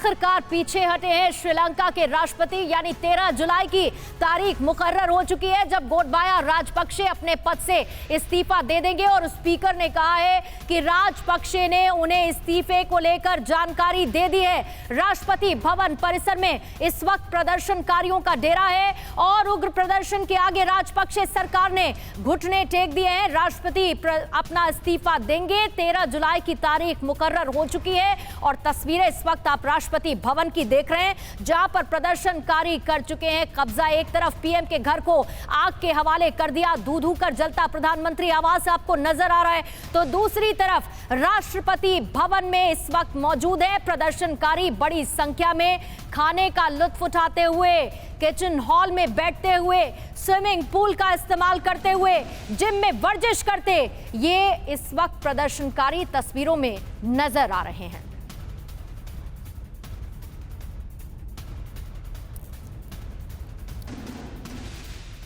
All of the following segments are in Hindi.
आखिरकार पीछे हटे हैं श्रीलंका के राष्ट्रपति, यानी 13 जुलाई की तारीख मुकर्रर हो चुकी है जब गोटबाया राजपक्षे अपने पद से इस्तीफा दे देंगे। और स्पीकर ने कहा है कि राजपक्षे ने उन्हें इस्तीफे को लेकर जानकारी दे दी है। राष्ट्रपति भवन परिसर में इस वक्त प्रदर्शनकारियों का डेरा है और उग्र प्रदर्शन के आगे राजपक्षे सरकार ने घुटने टेक दिए हैं। राष्ट्रपति अपना इस्तीफा देंगे। 13 जुलाई की तारीख मुकर्रर हो चुकी है और तस्वीरें इस वक्त आप राष्ट्रपति भवन की देख रहे हैं, जहां पर प्रदर्शनकारी कर चुके हैं कब्जा। एक तरफ पीएम के घर को आग के हवाले कर दिया, धू-धू कर जलता प्रधानमंत्री आवास आपको नजर आ रहा है, तो दूसरी तरफ राष्ट्रपति भवन में इस वक्त मौजूद है प्रदर्शनकारी बड़ी संख्या में, खाने का लुत्फ उठाते हुए, किचन हॉल में बैठते हुए, स्विमिंग पूल का इस्तेमाल करते हुए, जिम में वर्जिश करते, ये इस वक्त प्रदर्शनकारी तस्वीरों में नजर आ रहे हैं।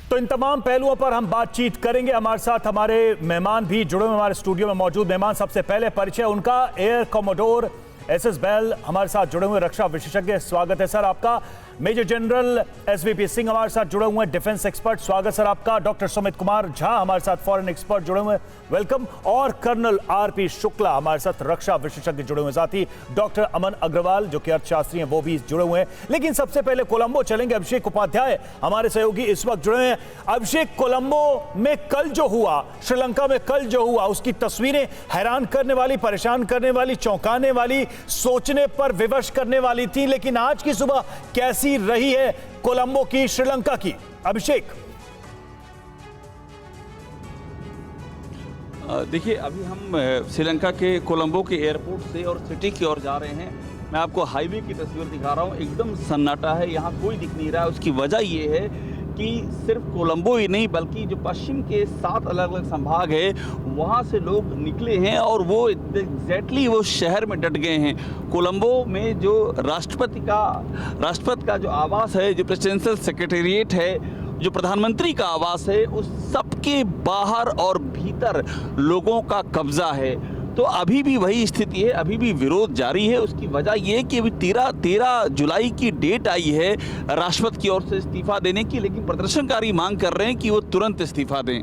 तो इन तमाम पहलुओं पर हम बातचीत करेंगे। हमारे साथ हमारे मेहमान भी जुड़े हुए, हमारे स्टूडियो में मौजूद मेहमान। सबसे पहले परिचय उनका, एयर कमोडोर एसएस बैल हमारे साथ जुड़े हुए, रक्षा विशेषज्ञ। स्वागत है सर आपका। मेजर जनरल एसवीपी सिंह हमारे साथ जुड़े हुए, डिफेंस एक्सपर्ट। स्वागत सर आपका। डॉक्टर सुमित कुमार झा हमारे साथ फॉरेन एक्सपर्ट जुड़े हुए, वेलकम। और कर्नल आरपी शुक्ला हमारे साथ रक्षा विशेषज्ञ जुड़े हुए, साथ ही डॉक्टर अमन अग्रवाल जो कि अर्थशास्त्री हैं वो भी जुड़े हुए हैं। लेकिन सबसे पहले कोलंबो चलेंगे। अभिषेक उपाध्याय हमारे सहयोगी इस वक्त जुड़े हैं। अभिषेक, कोलंबो में कल जो हुआ, श्रीलंका में कल जो हुआ, उसकी तस्वीरें हैरान करने वाली, परेशान करने वाली, चौंकाने वाली, सोचने पर विवश करने वाली थी। लेकिन आज की सुबह कैसी रही है कोलंबो की, श्रीलंका की? अभिषेक। देखिए, अभी हम श्रीलंका के कोलंबो के एयरपोर्ट से और सिटी की ओर जा रहे हैं। मैं आपको हाईवे की तस्वीर दिखा रहा हूँ, एकदम सन्नाटा है, यहाँ कोई दिख नहीं रहा है। उसकी वजह ये है कि सिर्फ कोलंबो ही नहीं बल्कि जो पश्चिम के 7 अलग अलग संभाग है वहाँ से लोग निकले हैं और वो एग्जैक्टली वो शहर में डट गए हैं। कोलंबो में जो राष्ट्रपति का जो आवास है, जो प्रेसिडेंशियल सेक्रेटेरिएट है, जो प्रधानमंत्री का आवास है, उस सब के बाहर और भीतर लोगों का कब्जा है। तो अभी भी वही स्थिति है, अभी भी विरोध जारी है। उसकी वजह यह कि अभी 13 जुलाई की डेट आई है राष्ट्रपति की ओर से इस्तीफा देने की, लेकिन प्रदर्शनकारी मांग कर रहे हैं कि वो तुरंत इस्तीफा दें।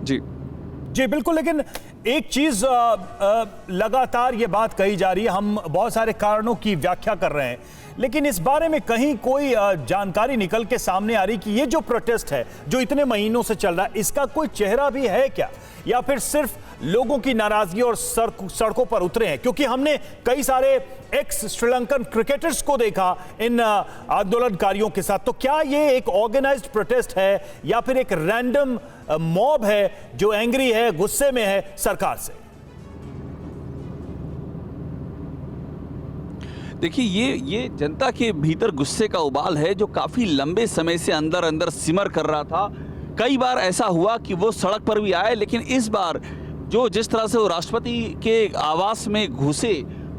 जी बिल्कुल। लेकिन एक चीज लगातार ये बात कही जा रही है, हम बहुत सारे कारणों की व्याख्या कर रहे हैं, लेकिन इस बारे में कहीं कोई जानकारी निकल के सामने आ रही कि ये जो प्रोटेस्ट है जो इतने महीनों से चल रहा है, इसका कोई चेहरा भी है क्या, या फिर सिर्फ लोगों की नाराजगी और सड़कों पर उतरे हैं? क्योंकि हमने कई सारे एक्स श्रीलंकन क्रिकेटर्स को देखा इन आंदोलनकारियों के साथ। तो क्या ये एक ऑर्गेनाइज्ड प्रोटेस्ट है या फिर एक रैंडम मॉब है जो एंग्री है, गुस्से में है सरकार से? देखिए, ये जनता के भीतर गुस्से का उबाल है जो काफ़ी लंबे समय से अंदर अंदर सिमर कर रहा था। कई बार ऐसा हुआ कि वो सड़क पर भी आए, लेकिन इस बार जिस तरह से वो राष्ट्रपति के आवास में घुसे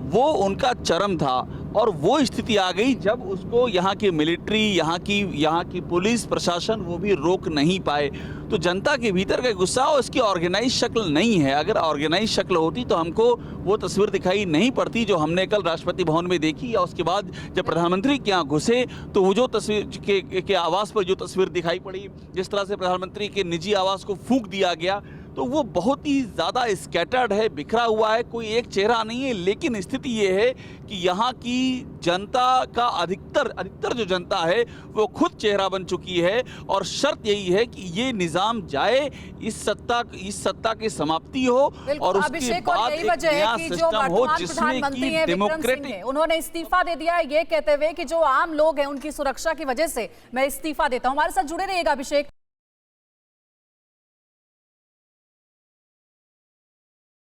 वो उनका चरम था। और वो स्थिति आ गई जब उसको यहाँ की मिलिट्री, यहाँ की पुलिस प्रशासन वो भी रोक नहीं पाए। तो जनता के भीतर का गुस्सा और इसकी ऑर्गेनाइज शक्ल नहीं है। अगर ऑर्गेनाइज शक्ल होती तो हमको वो तस्वीर दिखाई नहीं पड़ती जो हमने कल राष्ट्रपति भवन में देखी, या उसके बाद जब प्रधानमंत्री के यहाँ घुसे तो वो जो तस्वीर के आवास पर जो तस्वीर दिखाई पड़ी, जिस तरह से प्रधानमंत्री के निजी आवास को फूंक दिया गया, तो वो बहुत ही ज़्यादा स्कैटर्ड है, बिखरा हुआ है, कोई एक चेहरा नहीं है। लेकिन स्थिति ये है कि यहाँ की जनता का अधिकतर जो जनता है वो खुद चेहरा बन चुकी है और शर्त यही है कि ये निज़ाम जाए, इस सत्ता की समाप्ति हो और उसके बाद एक नया सिस्टम हो जिसमें कि डेमोक्रेटिक। उन्होंने इस्तीफा दे दिया है ये कहते हुए कि जो आम लोग हैं उनकी सुरक्षा की वजह से मैं इस्तीफा देता हूँ। हमारे साथ जुड़े रहिएगा अभिषेक।